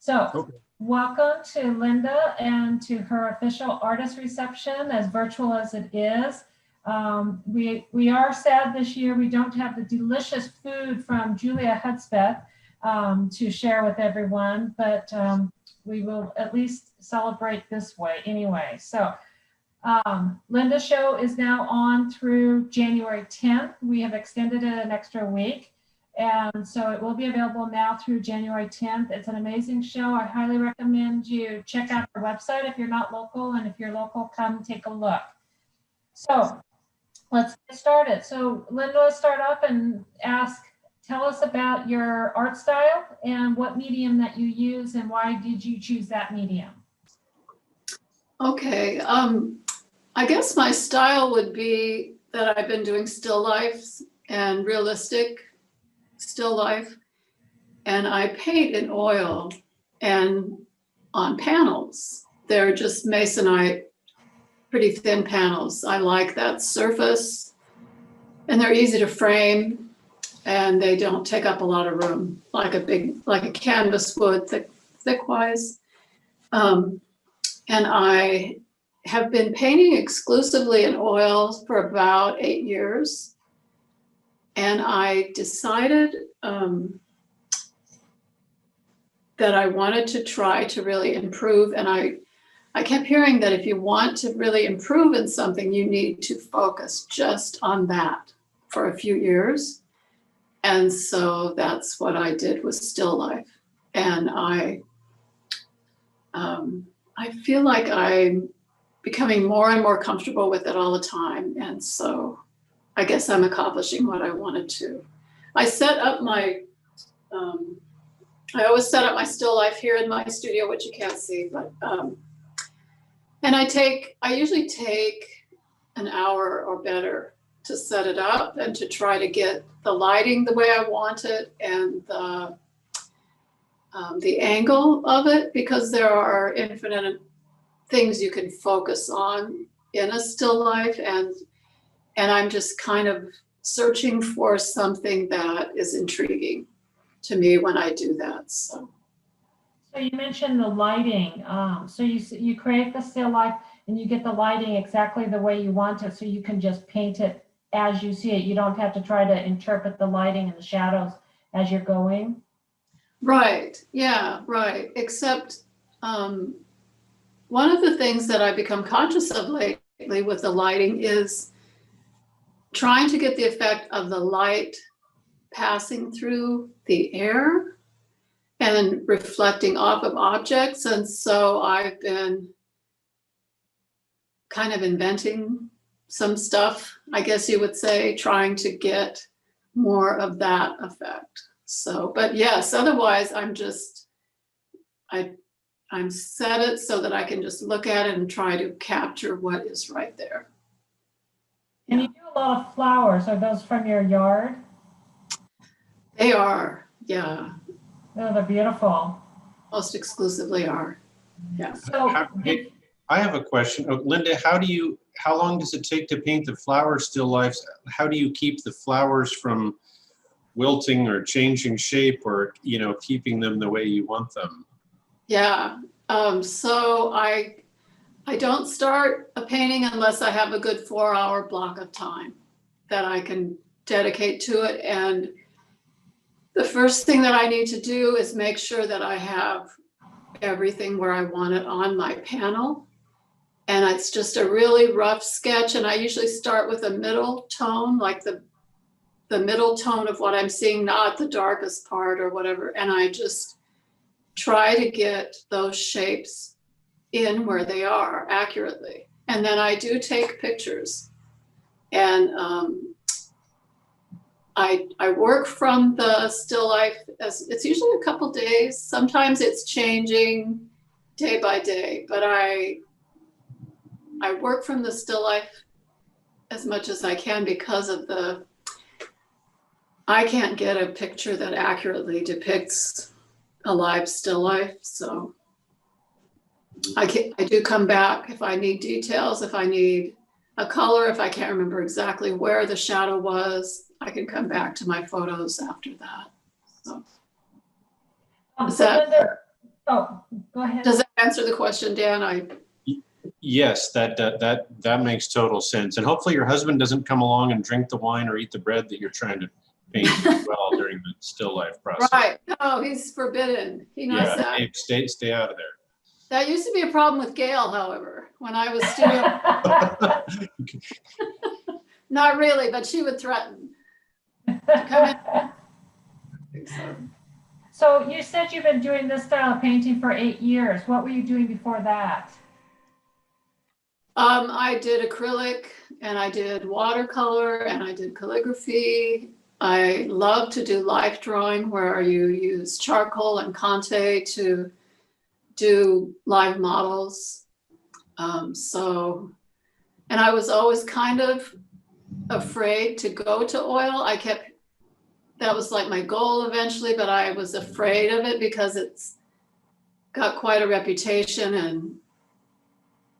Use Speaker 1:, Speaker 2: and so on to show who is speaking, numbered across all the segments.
Speaker 1: So
Speaker 2: Okay.
Speaker 1: welcome to Linda and to her official artist reception, as virtual as it is. We are sad this year we don't have the delicious food from Julia Hudspeth to share with everyone, but we will at least celebrate this way anyway. So Linda's show is now on through January 10th. We have extended it an extra week. And so it will be available now through January 10th. It's an amazing show. I highly recommend you check out our website if you're not local, and if you're local, come take a look. So let's get started. So Linda, let's start off and tell us about your art style and what medium that you use and why did you choose that medium?
Speaker 3: Okay, I guess my style would be that I've been doing still lifes and realistic still life, and I paint in oil and on panels. They're just masonite, pretty thin panels. I like that surface, and they're easy to frame, and they don't take up a lot of room, like a canvas would, thick-wise. And I have been painting exclusively in oil for about 8 years. And I decided that I wanted to try to really improve. And I kept hearing that if you want to really improve in something, you need to focus just on that for a few years. And so that's what I did with still life. And I feel like I'm becoming more and more comfortable with it all the time. And so I guess I'm accomplishing what I wanted to. I set up I always set up my still life here in my studio, which you can't see, but, and I usually take an hour or better to set it up and to try to get the lighting the way I want it and the angle of it, because there are infinite things you can focus on in a still life, and I'm just kind of searching for something that is intriguing to me when I do that. So
Speaker 1: you mentioned the lighting. So you create the still life and you get the lighting exactly the way you want it, so you can just paint it as you see it. You don't have to try to interpret the lighting and the shadows as you're going.
Speaker 3: Right. Yeah, right. Except one of the things that I've become conscious of lately with the lighting is trying to get the effect of the light passing through the air and reflecting off of objects. And so I've been kind of inventing some stuff, I guess you would say, trying to get more of that effect. So, but yes, otherwise I'm set it so that I can just look at it and try to capture what is right there.
Speaker 1: And you do a lot of flowers. Are those from your yard?
Speaker 3: They are, yeah.
Speaker 1: Oh, they're beautiful.
Speaker 3: Most exclusively are, yeah.
Speaker 1: So
Speaker 2: I have a question. Oh, Linda, how long does it take to paint the flower still lifes? How do you keep the flowers from wilting or changing shape, or, keeping them the way you want them?
Speaker 3: Yeah, so I don't start a painting unless I have a good 4-hour block of time that I can dedicate to it. And the first thing that I need to do is make sure that I have everything where I want it on my panel. And it's just a really rough sketch. And I usually start with a middle tone, like the middle tone of what I'm seeing, not the darkest part or whatever. And I just try to get those shapes in where they are accurately. And then I do take pictures. And I work from the still life, as it's usually a couple days. Sometimes it's changing day by day, but I work from the still life as much as I can because of I can't get a picture that accurately depicts a live still life. So I do come back if I need details, if I need a color, if I can't remember exactly where the shadow was, I can come back to my photos after that. So,
Speaker 1: Linda, Oh, go ahead.
Speaker 3: Does that answer the question, Dan?
Speaker 2: Yes, that makes total sense. And hopefully your husband doesn't come along and drink the wine or eat the bread that you're trying to paint as well during the still life process.
Speaker 3: Right. No, he's forbidden. He knows
Speaker 2: Yeah,
Speaker 3: that.
Speaker 2: hey, stay out of there.
Speaker 3: That used to be a problem with Gail, however, when I was studio. Not really, but she would threaten to come in.
Speaker 1: So you said you've been doing this style of painting for 8 years. What were you doing before that?
Speaker 3: I did acrylic and I did watercolor and I did calligraphy. I love to do life drawing where you use charcoal and Conte to do live models. And I was always kind of afraid to go to oil. That was like my goal eventually, but I was afraid of it because it's got quite a reputation and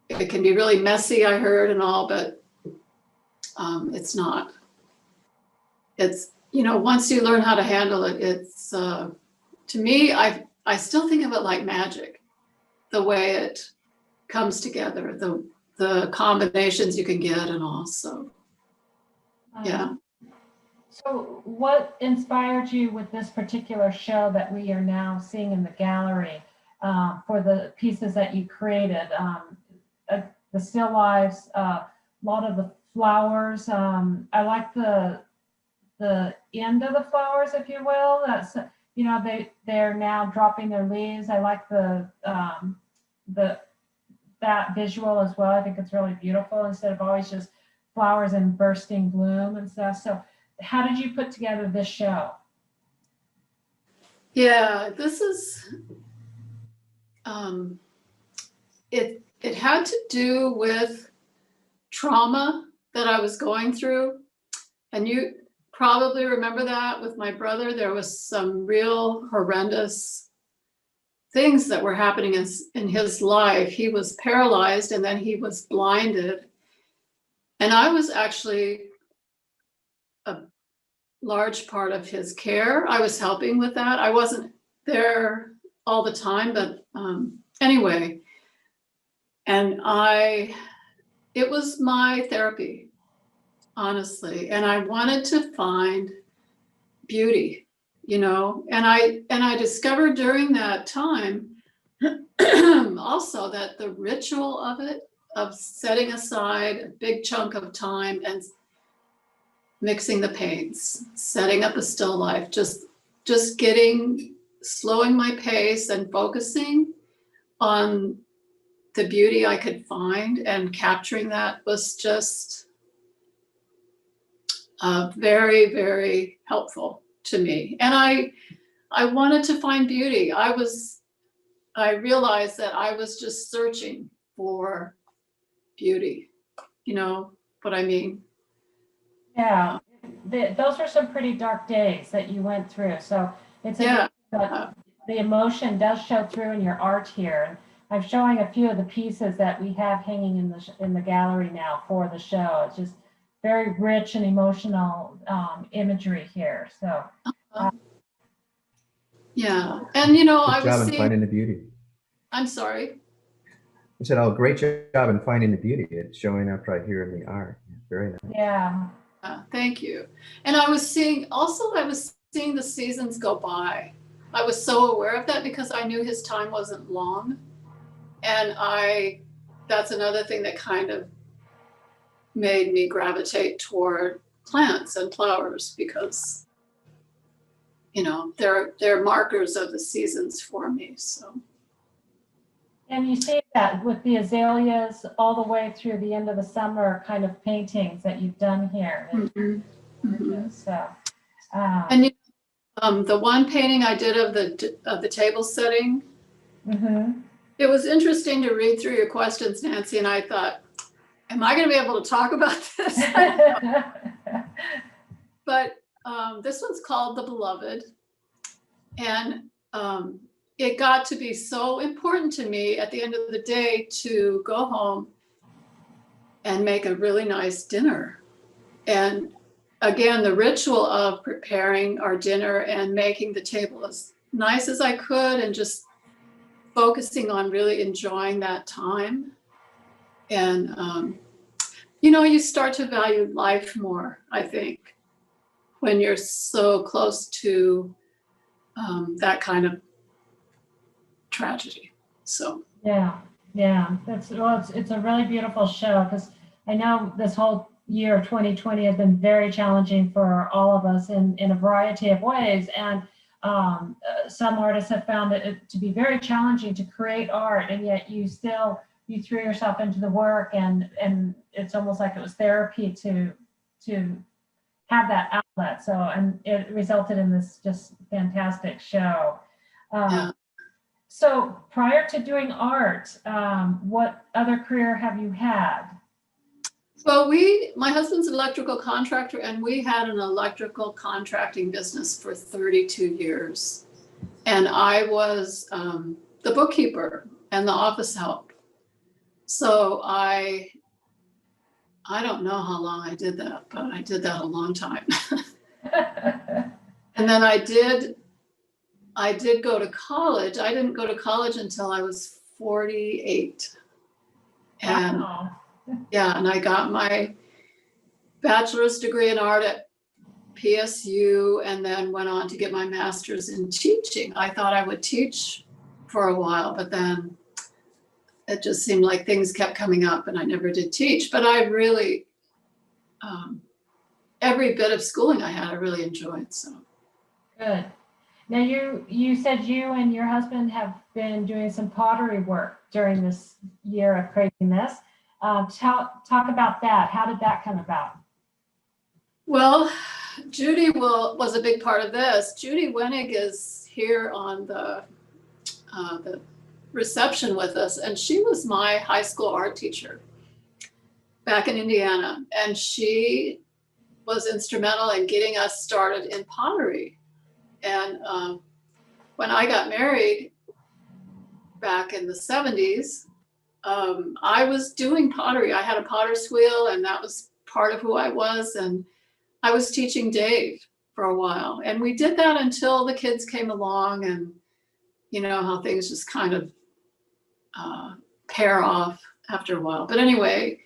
Speaker 3: it can be really messy, I heard, and all, but it's not. It's, once you learn how to handle it, it's, to me, I still think of it like magic, the way it comes together, the combinations you can get and all, so, yeah.
Speaker 1: So what inspired you with this particular show that we are now seeing in the gallery for the pieces that you created? The still lives, a lot of the flowers. I like the end of the flowers, if you will. That's, they're now dropping their leaves. I like that visual as well. I think it's really beautiful instead of always just flowers in bursting bloom and stuff. So how did you put together this show?
Speaker 3: Yeah, this is, it had to do with trauma that I was going through. And you probably remember that with my brother. There was some real horrendous things that were happening in his life. He was paralyzed and then he was blinded. And I was actually a large part of his care. I was helping with that. I wasn't there all the time, but anyway. And it was my therapy, honestly. And I wanted to find beauty, and I discovered during that time also that the ritual of it, of setting aside a big chunk of time and mixing the paints, setting up a still life, just slowing my pace and focusing on the beauty I could find and capturing that was just very, very helpful to me. And I wanted to find beauty. I realized that I was just searching for beauty. You know what I mean?
Speaker 1: Yeah, those were some pretty dark days that you went through. So it's
Speaker 3: Yeah.
Speaker 1: that the emotion does show through in your art here. And I'm showing a few of the pieces that we have hanging in the gallery now for the show. It's just very rich and emotional imagery here. So
Speaker 3: Yeah, and
Speaker 4: Good
Speaker 3: I was
Speaker 4: job in
Speaker 3: seeing.
Speaker 4: finding the beauty.
Speaker 3: I'm sorry.
Speaker 4: I said, oh, great job in finding the beauty. It's showing up right here in the art. Very nice.
Speaker 1: yeah.
Speaker 3: Thank you. And I was seeing the seasons go by. I was so aware of that because I knew his time wasn't long. And that's another thing that kind of made me gravitate toward plants and flowers because, they're markers of the seasons for me. So.
Speaker 1: And you see that with the azaleas all the way through the end of the summer kind of paintings that you've done here.
Speaker 3: Mm-hmm. Mm-hmm.
Speaker 1: So,
Speaker 3: and the one painting I did of the table setting,
Speaker 1: mm-hmm.
Speaker 3: It was interesting to read through your questions, Nancy, and I thought, am I going to be able to talk about this? But this one's called The Beloved, and it got to be so important to me at the end of the day to go home and make a really nice dinner. And again, the ritual of preparing our dinner and making the table as nice as I could and just focusing on really enjoying that time. And, you know, you start to value life more, I think, when you're so close to that kind of tragedy. So,
Speaker 1: Yeah, yeah, it's a really beautiful show, because I know this whole year of 2020 has been very challenging for all of us in a variety of ways. And some artists have found it to be very challenging to create art, and yet you threw yourself into the work, and it's almost like it was therapy to have that outlet. So, and it resulted in this just fantastic show.
Speaker 3: yeah.
Speaker 1: So prior to doing art, what other career have you had?
Speaker 3: Well, my husband's an electrical contractor, and we had an electrical contracting business for 32 years. And I was the bookkeeper and the office help. So I don't know how long I did that, but I did that a long time. And then I did go to college. I didn't go to college until I was 48. And
Speaker 1: Wow.
Speaker 3: yeah, and I got my bachelor's degree in art at PSU, and then went on to get my master's in teaching. I thought I would teach for a while, but then it just seemed like things kept coming up and I never did teach. But I really, every bit of schooling I had, I really enjoyed. So
Speaker 1: Good. Now you said you and your husband have been doing some pottery work during this year of craziness. Talk about that. How did that come about?
Speaker 3: well, Judy was a big part of this. Judy Wenig is here on the reception with us, and she was my high school art teacher back in Indiana, and she was instrumental in getting us started in pottery. And when I got married back in the 70s, I was doing pottery. I had a potter's wheel, and that was part of who I was. And I was teaching Dave for a while, and we did that until the kids came along, and you know how things just kind of pair off after a while. But anyway,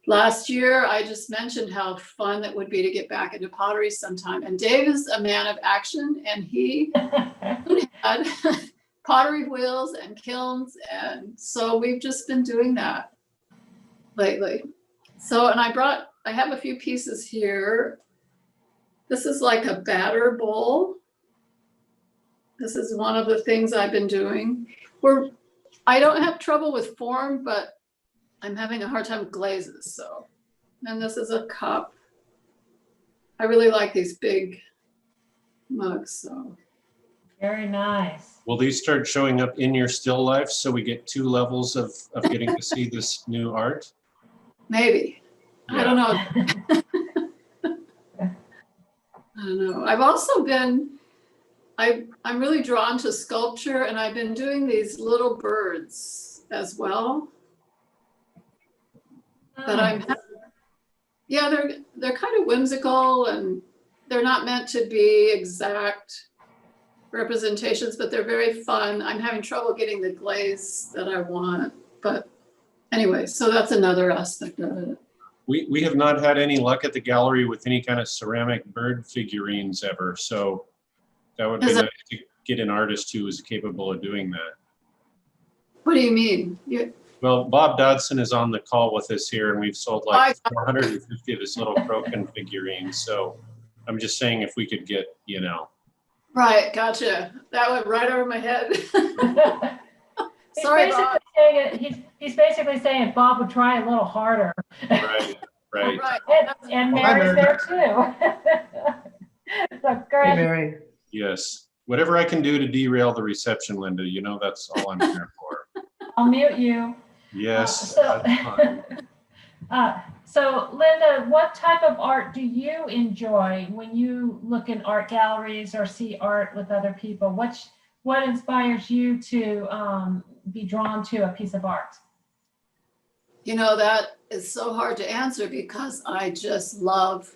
Speaker 3: last year I just mentioned how fun it would be to get back into pottery sometime. And Dave is a man of action, and he had pottery wheels and kilns, and so we've just been doing that lately. So, and I have a few pieces here. This is like a batter bowl. This is one of the things I've been doing. I don't have trouble with form, but I'm having a hard time with glazes. So, and this is a cup. I really like these big mugs. So,
Speaker 1: Very nice.
Speaker 2: Will these start showing up in your still life so we get two levels of getting to see this new art?
Speaker 3: maybe. I don't know. I don't know. I've also been, I'm really drawn to sculpture, and I've been doing these little birds as well. But yeah, they're kind of whimsical, and they're not meant to be exact representations, but they're very fun. I'm having trouble getting the glaze that I want, but anyway, so that's another aspect of it.
Speaker 2: We have not had any luck at the gallery with any kind of ceramic bird figurines ever, so that would be nice to get an artist who is capable of doing that.
Speaker 3: What do you mean?
Speaker 2: Well, Bob Dodson is on the call with us here, and we've sold like 450 of his little croquin figurines. So I'm just saying, if we could get, you know.
Speaker 3: Right, gotcha. That went right over my head. Sorry, Bob.
Speaker 1: He's basically saying if Bob would try a little harder.
Speaker 2: Right.
Speaker 3: Right.
Speaker 1: And
Speaker 4: Well, hi,
Speaker 1: Mary's
Speaker 4: Mary.
Speaker 1: there too. So great.
Speaker 4: Hey, Mary.
Speaker 2: Yes. Whatever I can do to derail the reception, Linda, you know that's all I'm here for.
Speaker 1: I'll mute you.
Speaker 2: Yes.
Speaker 1: So,
Speaker 2: that's fine.
Speaker 1: so Linda, what type of art do you enjoy when you look in art galleries or see art with other people? What inspires you to be drawn to a piece of art?
Speaker 3: You know, that is so hard to answer because I just love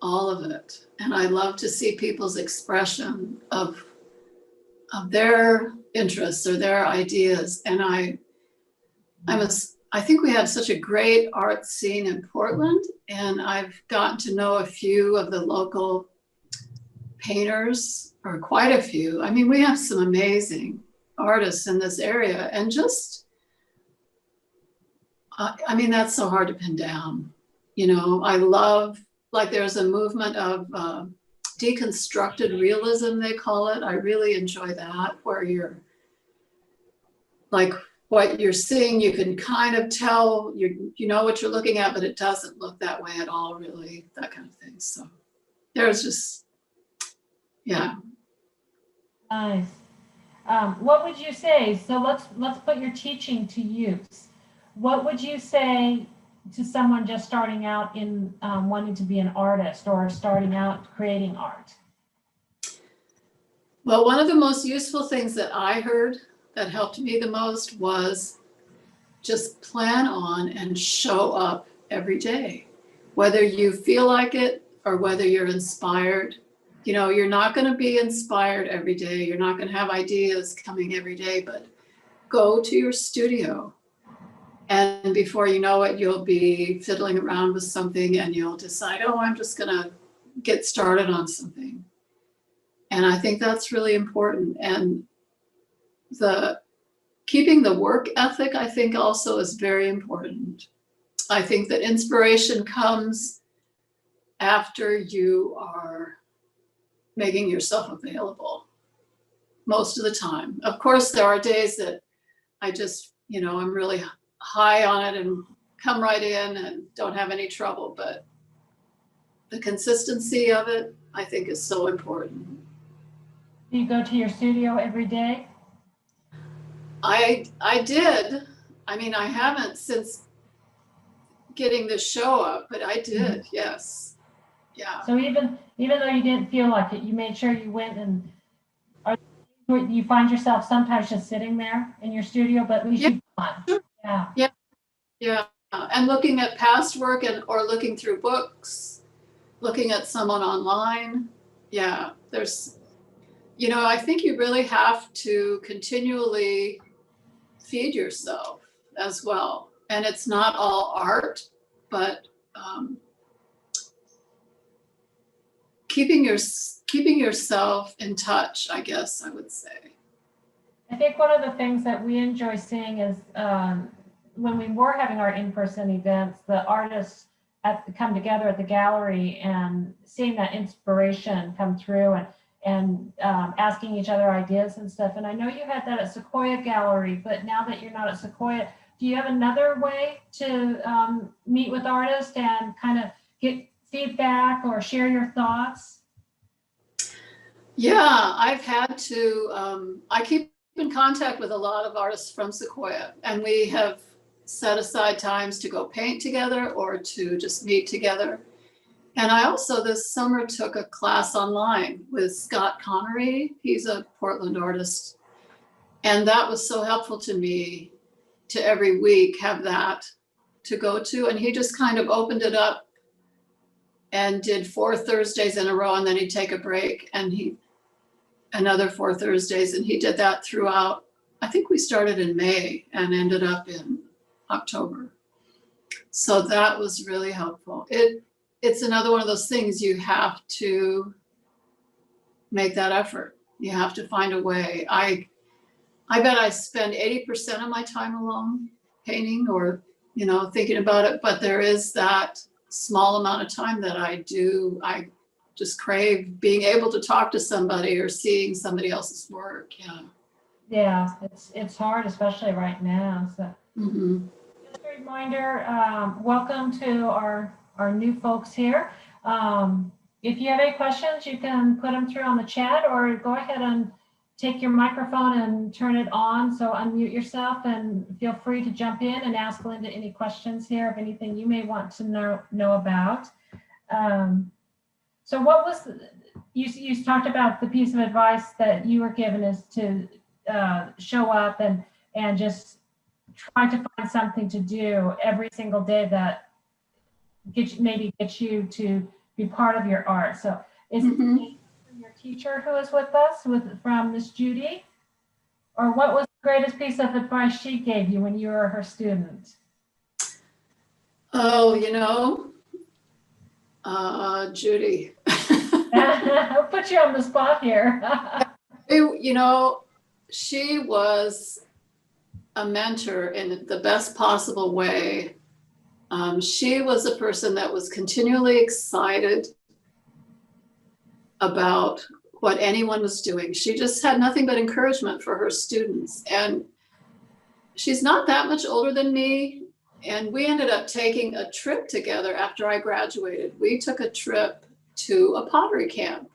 Speaker 3: all of it. And I love to see people's expression of their interests or their ideas. And I think we have such a great art scene in Portland, and I've gotten to know a few of the local painters, or quite a few. I mean, we have some amazing artists in this area, and just, I mean, that's so hard to pin down. You know, I love, like there's a movement of deconstructed realism, they call it. I really enjoy that, where you're like, what you're seeing, you can kind of tell, you know what you're looking at, but it doesn't look that way at all, really, that kind of thing. So there's just, yeah.
Speaker 1: Nice. What would you say? So let's put your teaching to use. What would you say to someone just starting out in wanting to be an artist or starting out creating art?
Speaker 3: Well, one of the most useful things that I heard that helped me the most was just plan on and show up every day, whether you feel like it or whether you're inspired. You know, you're not going to be inspired every day. You're not going to have ideas coming every day, but go to your studio. And before you know it, you'll be fiddling around with something and you'll decide, oh, I'm just going to get started on something. And I think that's really important. And keeping the work ethic, I think, also is very important. I think that inspiration comes after you are making yourself available most of the time. Of course, there are days that I just, you know, I'm really high on it and come right in and don't have any trouble, but the consistency of it, I think, is so important.
Speaker 1: Do you go to your studio every day?
Speaker 3: I did. I mean, I haven't since getting this show up, but I did, yes. Yeah.
Speaker 1: So even though you didn't feel like it, you made sure you went, and you find yourself sometimes just sitting there in your studio, but at least you've gone. Yeah.
Speaker 3: Yeah. And looking at past work or looking through books, looking at someone online. Yeah, there's, you know, I think you really have to continually feed yourself as well. And it's not all art, but keeping yourself in touch, I guess I would say.
Speaker 1: I think one of the things that we enjoy seeing is when we were having our in-person events, the artists come together at the gallery and seeing that inspiration come through and asking each other ideas and stuff. And I know you had that at Sequoia Gallery, but now that you're not at Sequoia, do you have another way to meet with artists and kind of get feedback or share your thoughts?
Speaker 3: Yeah, I've had to, I keep in contact with a lot of artists from Sequoia, and we have set aside times to go paint together or to just meet together. And I also this summer took a class online with Scott Connery. He's a Portland artist. And that was so helpful to me to every week have that to go to. And he just kind of opened it up and did 4 Thursdays in a row, and then he'd take a break and another 4 Thursdays. And he did that throughout. I think we started in May and ended up in October. So that was really helpful. It's another one of those things you have to make that effort. You have to find a way. I bet I spend 80% of my time alone painting or, you know, thinking about it, but there is that small amount of time that I just crave being able to talk to somebody or seeing somebody else's work.
Speaker 1: Yeah, it's hard, especially right now. So just a reminder, welcome to our new folks here. If you have any questions, you can put them through on the chat or go ahead and take your microphone and turn it on. So unmute yourself and feel free to jump in and ask Linda any questions here of anything you may want to know about. So what was, you talked about the piece of advice that you were given is to show up and just try to find something to do every single day that gets you to be part of your art. So is it your teacher who is with us from Miss Judy? Or what was the greatest piece of advice she gave you when you were her student?
Speaker 3: Oh, Judy.
Speaker 1: I'll put you on the spot here.
Speaker 3: She was a mentor in the best possible way. She was a person that was continually excited about what anyone was doing. She just had nothing but encouragement for her students. And she's not that much older than me. And we ended up taking a trip together after I graduated. We took a trip to a pottery camp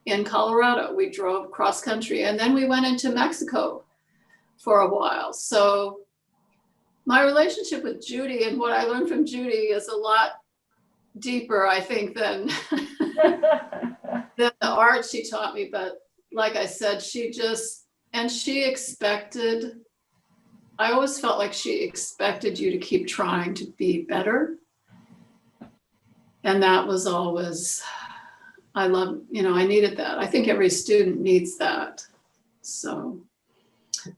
Speaker 3: in Colorado. We drove cross country and then we went into Mexico for a while. So my relationship with Judy and what I learned from Judy is a lot deeper, I think, than the art she taught me. But like I said, she expected, I always felt like she expected you to keep trying to be better. And that was always, I needed that. I think every student needs that. So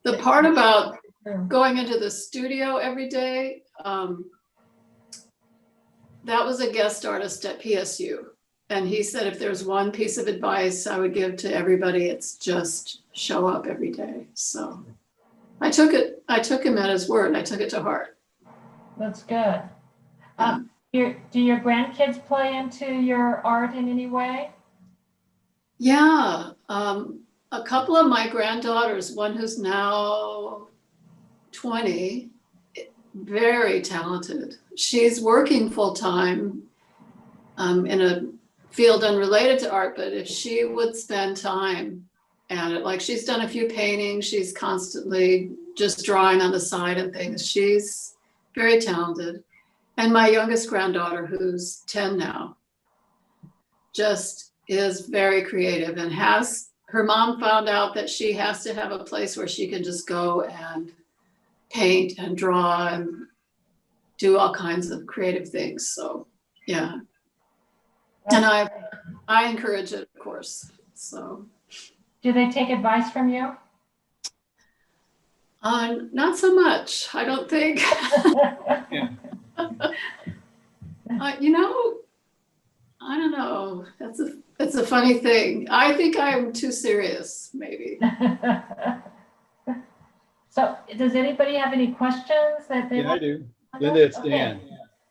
Speaker 3: the part about going into the studio every day, that was a guest artist at PSU. And he said, if there's one piece of advice I would give to everybody, it's just show up every day. So I took him at his word. I took it to heart.
Speaker 1: That's good. Do your grandkids play into your art in any way?
Speaker 3: Yeah. A couple of my granddaughters, one who's now 20, very talented. She's working full time in a field unrelated to art, but if she would spend time at it, like she's done a few paintings, she's constantly just drawing on the side and things. She's very talented. And my youngest granddaughter, who's 10 now, just is very creative and her mom found out that she has to have a place where she can just go and paint and draw and do all kinds of creative things. So yeah. And I encourage it, of course. So
Speaker 1: do they take advice from you?
Speaker 3: Not so much, I don't think.
Speaker 2: Yeah.
Speaker 3: I don't know. It's a funny thing. I think I'm too serious, maybe.
Speaker 1: So does anybody have any questions that they
Speaker 5: Yeah, I
Speaker 1: want?
Speaker 5: do. Linda, it's
Speaker 1: Okay.
Speaker 5: Dan.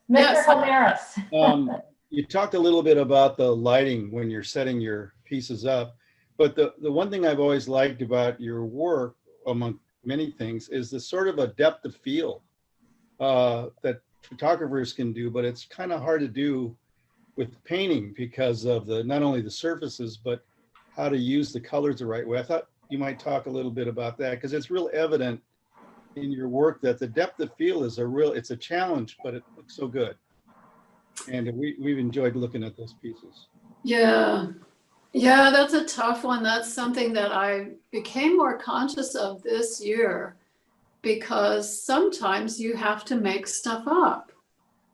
Speaker 1: Mr.
Speaker 3: Yes.
Speaker 1: Homeris.
Speaker 5: You talked a little bit about the lighting when you're setting your pieces up, but the one thing I've always liked about your work, among many things, is the sort of a depth of field that photographers can do, but it's kind of hard to do with painting because of not only the surfaces, but how to use the colors the right way. I thought you might talk a little bit about that because it's real evident in your work that the depth of field is it's a challenge, but it looks so good. And we've enjoyed looking at those pieces.
Speaker 3: Yeah, that's a tough one. That's something that I became more conscious of this year because sometimes you have to make stuff up.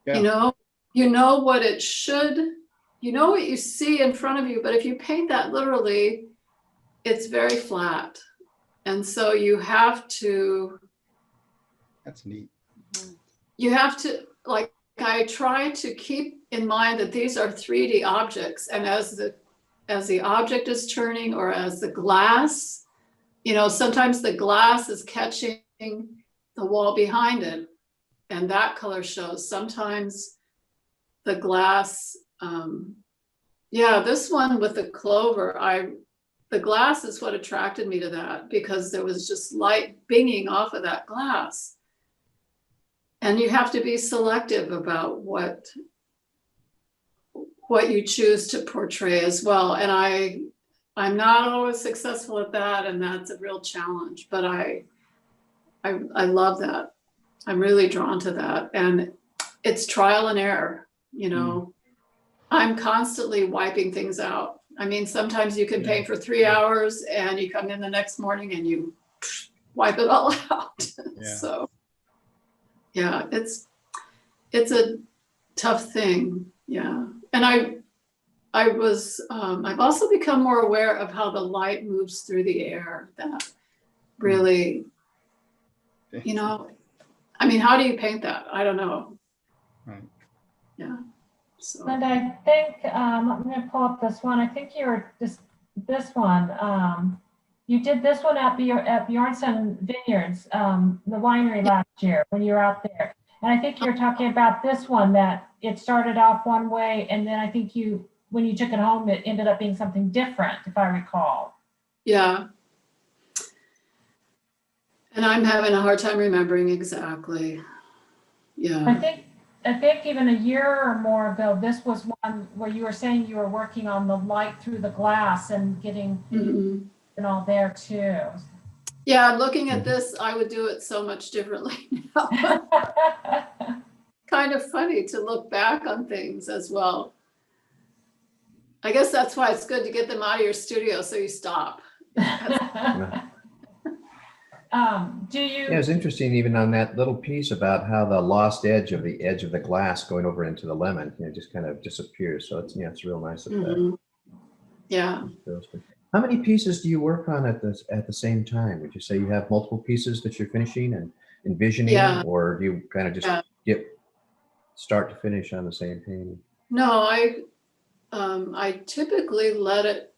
Speaker 5: Yeah.
Speaker 3: You know what it should, you know what you see in front of you, but if you paint that literally, it's very flat. And so you have to.
Speaker 5: That's neat.
Speaker 3: You have to, like, I try to keep in mind that these are 3D objects, and as the object is turning or as the glass, sometimes the glass is catching the wall behind it and that color shows. Sometimes the glass, this one with the clover, the glass is what attracted me to that because there was just light binging off of that glass. And you have to be selective about what you choose to portray as well. And I'm not always successful at that, and that's a real challenge. But I love that. I'm really drawn to that, and it's trial and error. I'm constantly wiping things out. I mean, sometimes you can paint for 3 hours, and you come in the next morning and you wipe it all out.
Speaker 5: Yeah.
Speaker 3: So. Yeah, it's a tough thing. Yeah. And I've also become more aware of how the light moves through the air, that really, you know, I mean, how do you paint that? I don't know.
Speaker 5: Right.
Speaker 3: Yeah. So,
Speaker 1: And I think, I'm gonna pull up this one. I think you were just, this one. You did this one at Bjornson Vineyards, the winery last year when you were out there. And I think you're talking about this one, that it started off one way, and then I think when you took it home, it ended up being something different, if I recall.
Speaker 3: yeah. And I'm having a hard time remembering exactly.
Speaker 1: I
Speaker 3: Yeah.
Speaker 1: think even a year or more ago, this was one where you were saying you were working on the light through the glass and getting
Speaker 3: Mhm.
Speaker 1: it all there too.
Speaker 3: Yeah, looking at this, I would do it so much differently now. Kind of funny to look back on things as well. I guess that's why it's good to get them out of your studio so you stop.
Speaker 1: Do you?
Speaker 4: Yeah, it's interesting even on that little piece about how the lost edge of the glass going over into the lemon, just kind of disappears. So it's real nice effect.
Speaker 3: Mhm. Yeah.
Speaker 4: How many pieces do you work on at the same time? Would you say you have multiple pieces that you're finishing and envisioning,
Speaker 3: Yeah.
Speaker 4: or do you kind of just
Speaker 3: Yeah.
Speaker 4: get start to finish on the same painting?
Speaker 3: No, I typically let it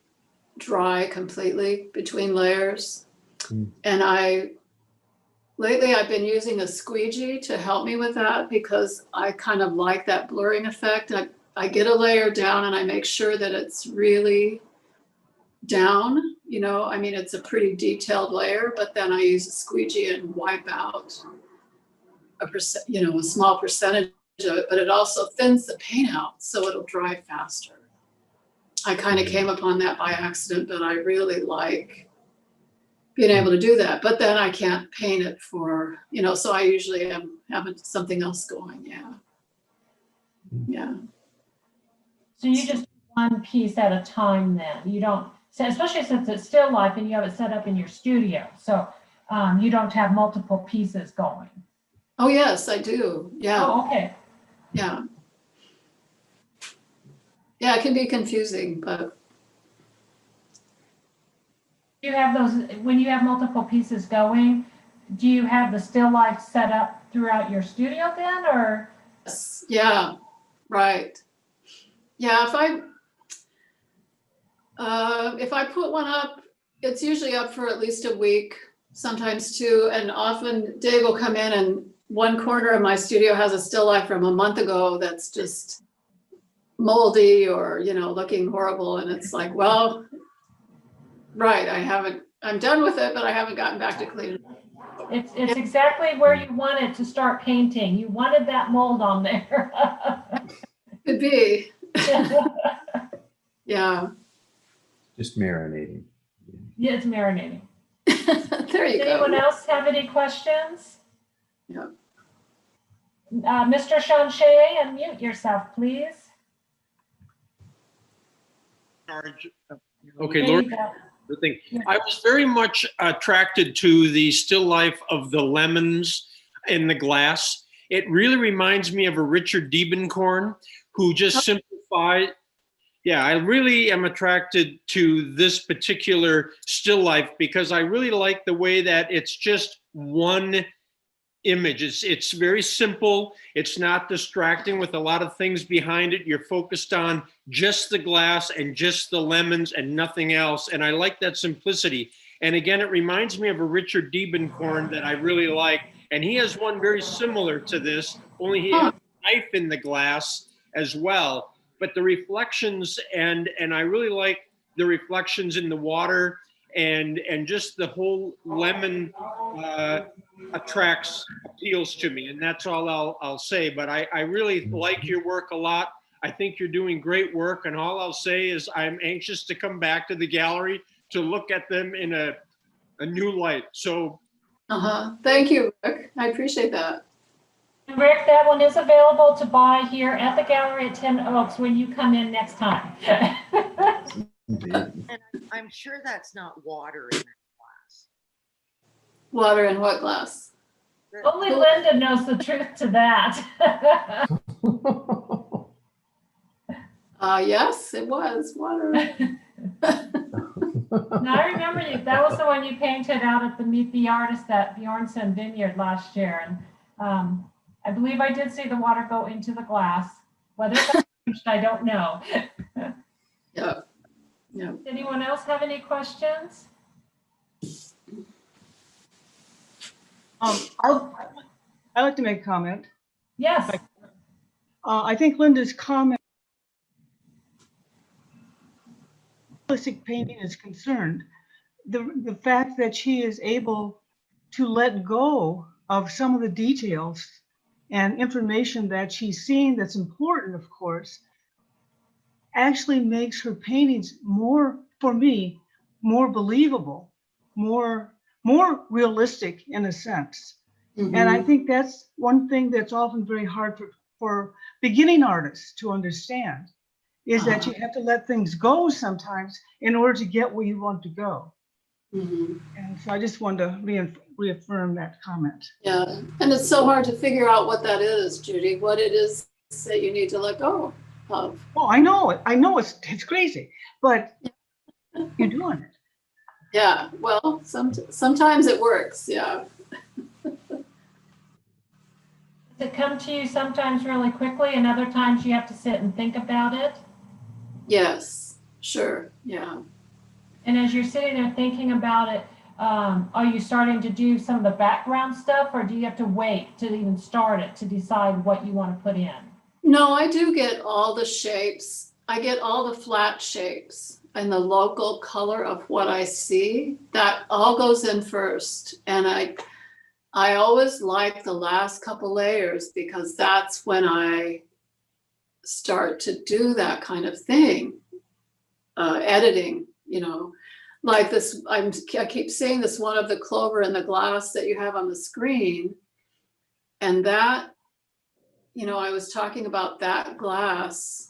Speaker 3: dry completely between layers.
Speaker 4: Mm.
Speaker 3: And lately I've been using a squeegee to help me with that because I kind of like that blurring effect. I get a layer down and I make sure that it's really down, I mean, it's a pretty detailed layer, but then I use a squeegee and wipe out a small percentage of it, but it also thins the paint out so it'll dry faster. I kind of came upon that by accident, but I really like being able to do that. But then I can't paint it so I usually am having something else going. Yeah. Yeah.
Speaker 1: So you just do one piece at a time then? You don't, especially since it's still life and you have it set up in your studio. So you don't have multiple pieces going.
Speaker 3: Oh, yes, I do. Yeah.
Speaker 1: Oh, okay.
Speaker 3: Yeah. Yeah, it can be confusing, but
Speaker 1: You have those, when you have multiple pieces going, do you have the still life set up throughout your studio then, or?
Speaker 3: yeah, right. Yeah, if I put one up, it's usually up for at least a week, sometimes two, and often Dave will come in and one corner of my studio has a still life from a month ago that's just moldy or, looking horrible. And it's like, well, right, I'm done with it, but I haven't gotten back to cleaning it.
Speaker 1: It's exactly where you wanted to start painting. You wanted that mold on there.
Speaker 3: Could be. Yeah.
Speaker 4: Just marinating.
Speaker 1: Yeah, it's marinating.
Speaker 3: There you
Speaker 1: Does
Speaker 3: go.
Speaker 1: anyone else have any questions?
Speaker 3: Yeah.
Speaker 1: Mr. Shanchay, unmute yourself, please.
Speaker 6: Okay,
Speaker 1: There
Speaker 6: Lord,
Speaker 1: you go.
Speaker 6: the thing.
Speaker 1: Yeah.
Speaker 6: I was very much attracted to the still life of the lemons in the glass. It really reminds me of a Richard Diebenkorn who just simplified. Yeah, I really am attracted to this particular still life because I really like the way that it's just one image. It's very simple. It's not distracting with a lot of things behind it. You're focused on just the glass and just the lemons and nothing else. And I like that simplicity. And again, it reminds me of a Richard Diebenkorn that I really like. And he has one very similar to this, only he has a knife in the glass as well. But the reflections, and I really like the reflections in the water and just the whole lemon appeals to me, and that's all I'll say. But I really like your work a lot. I think you're doing great work, and all I'll say is I'm anxious to come back to the gallery to look at them in a new light. So
Speaker 3: Thank you, Rick. I appreciate that.
Speaker 1: Rick, that one is available to buy here at the gallery at 10 Oaks when you come in next time.
Speaker 4: Indeed.
Speaker 7: And I'm sure that's not water in that glass.
Speaker 3: Water in what glass?
Speaker 1: Only Linda knows the truth to that.
Speaker 3: Yes, it was water.
Speaker 1: Now, I remember you, that was the one you painted out at the Meet the Artist at Bjornson Vineyard last year. And I believe I did see the water go into the glass. Whether that changed, I don't know.
Speaker 3: Yeah. Yeah.
Speaker 1: Anyone else have any questions?
Speaker 8: I'd like to make a comment.
Speaker 1: Yes.
Speaker 8: I think Linda's comment, realistic painting is concerned. The fact that she is able to let go of some of the details and information that she's seeing that's important, of course, actually makes her paintings more, for me, more believable, more realistic in a sense. And I think that's one thing that's often very hard for beginning artists to understand, is that you have to let things go sometimes in order to get where you want to go. And so I just wanted to reaffirm that comment.
Speaker 3: Yeah, and it's so hard to figure out what that is, Judy, what it is that you need to let go of.
Speaker 8: Oh, I know it. I know it's crazy, but you're doing it.
Speaker 3: Yeah, well, sometimes it works, yeah.
Speaker 1: Does it come to you sometimes really quickly and other times you have to sit and think about it?
Speaker 3: Yes, sure, yeah.
Speaker 1: And as you're sitting there thinking about it, are you starting to do some of the background stuff, or do you have to wait to even start it to decide what you want to put in?
Speaker 3: No, I do get all the shapes. I get all the flat shapes and the local color of what I see. That all goes in first. And I always like the last couple layers, because that's when I start to do that kind of thing, editing, you know, like this. I keep seeing this one of the clover in the glass that you have on the screen, and that, you know, I was talking about that glass.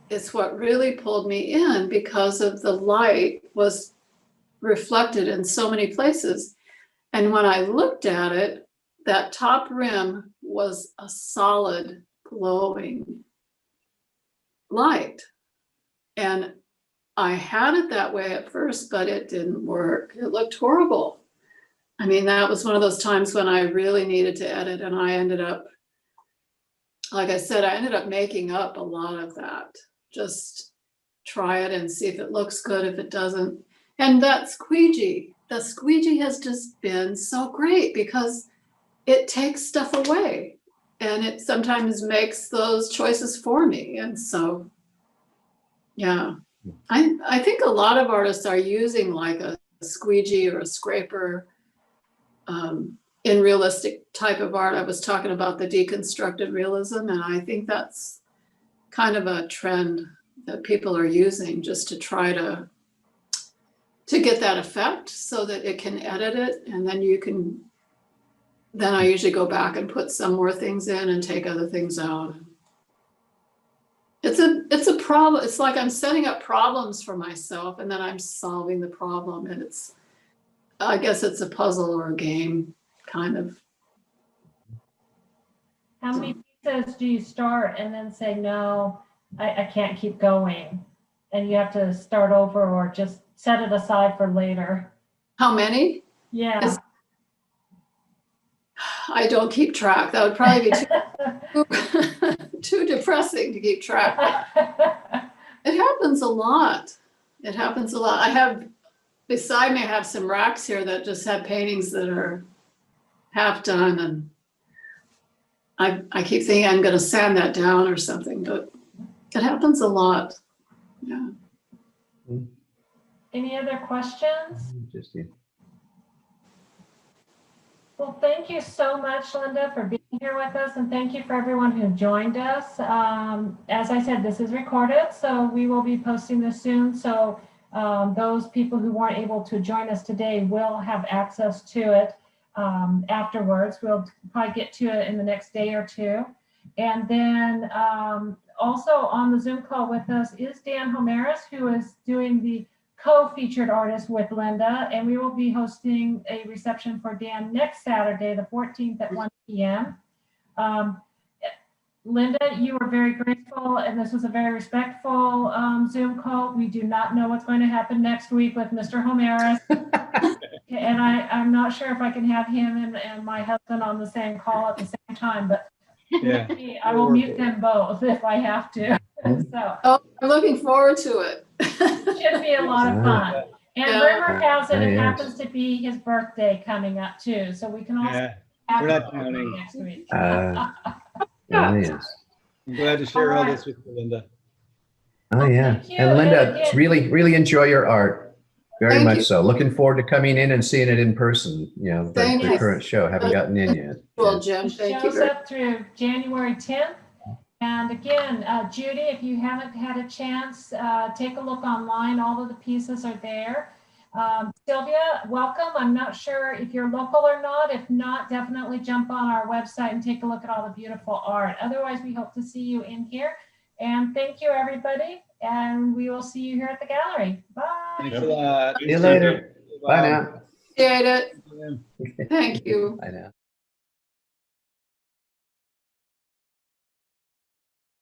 Speaker 3: It's what really pulled me in, because of the light was reflected in so many places. And when I looked at it, that top rim was a solid glowing light. And I had it that way at first, but it didn't work. It looked horrible. I mean, that was one of those times when I really needed to edit, and I ended up, like I said, I ended up making up a lot of that. Just try it and see if it looks good, if it doesn't. And that squeegee, the squeegee has just been so great, because it takes stuff away and it sometimes makes those choices for me. And so, yeah, I think a lot of artists are using like a squeegee or a scraper in realistic type of art. I was talking about the deconstructed realism, and I think that's kind of a trend that people are using, just to try to get that effect so that it can edit it. And then you can, then I usually go back and put some more things in and take other things out. It's a problem. It's like I'm setting up problems for myself, and then I'm solving the problem. And it's, I guess it's a puzzle or a game, kind of.
Speaker 1: How many pieces do you start and then say, no, I can't keep going, and you have to start over, or just set it aside for later?
Speaker 3: How many?
Speaker 1: Yeah.
Speaker 3: I don't keep track. That would probably be too depressing to keep track. It happens a lot. It happens a lot. I have, beside me, I have some racks here that just have paintings that are half done, and I keep thinking I'm going to sand that down or something, but it happens a lot. Yeah.
Speaker 1: Any other questions?
Speaker 4: Interesting.
Speaker 1: Well, thank you so much, Linda, for being here with us, and thank you for everyone who joined us. As I said, this is recorded, so we will be posting this soon. So those people who weren't able to join us today will have access to it afterwards. We'll probably get to it in the next day or two. And then also on the Zoom call with us is Dan Homeris, who is doing the co-featured artist with Linda, and we will be hosting a reception for Dan next Saturday, the 14th at 1 p.m. Linda, you were very graceful, and this was a very respectful Zoom call. We do not know what's going to happen next week with Mr. Homeris. And I'm not sure if I can have him and my husband on the same call at the same time, but
Speaker 5: Yeah.
Speaker 1: I will mute them both if I have to. So
Speaker 3: Oh, I'm looking forward to it.
Speaker 1: it should be a lot of fun. And
Speaker 3: Yeah.
Speaker 1: rumor has it,
Speaker 4: Oh,
Speaker 1: it
Speaker 4: yes.
Speaker 1: happens to be his birthday coming up too, so we can also
Speaker 5: Yeah.
Speaker 1: have
Speaker 5: We're not
Speaker 1: birthday
Speaker 5: counting.
Speaker 1: next week.
Speaker 4: Oh, yes.
Speaker 5: I'm glad to share all this with you, Linda.
Speaker 4: Oh, yeah.
Speaker 1: Thank you.
Speaker 4: And Linda,
Speaker 1: And again-
Speaker 4: really enjoy your art. Very
Speaker 3: Thank
Speaker 4: much
Speaker 3: you.
Speaker 4: so. Looking forward to coming in and seeing it in person. You know,
Speaker 3: Thank
Speaker 4: the
Speaker 1: you.
Speaker 4: current show. Haven't gotten in yet.
Speaker 3: Well, Jim,
Speaker 1: It
Speaker 3: thank you
Speaker 1: shows
Speaker 3: very
Speaker 1: up through January 10th. And again, Judy, if you haven't had a chance, take a look online. All of the pieces are there. Sylvia, welcome. I'm not sure if you're local or not. If not, definitely jump on our website and take a look at all the beautiful art. Otherwise, we hope to see you in here. And thank you, everybody. And we will see you here at the gallery. Bye.
Speaker 5: Thanks a lot.
Speaker 4: See you later. Bye now.
Speaker 3: Appreciate it.
Speaker 5: Yeah.
Speaker 3: Thank you.
Speaker 4: Bye now.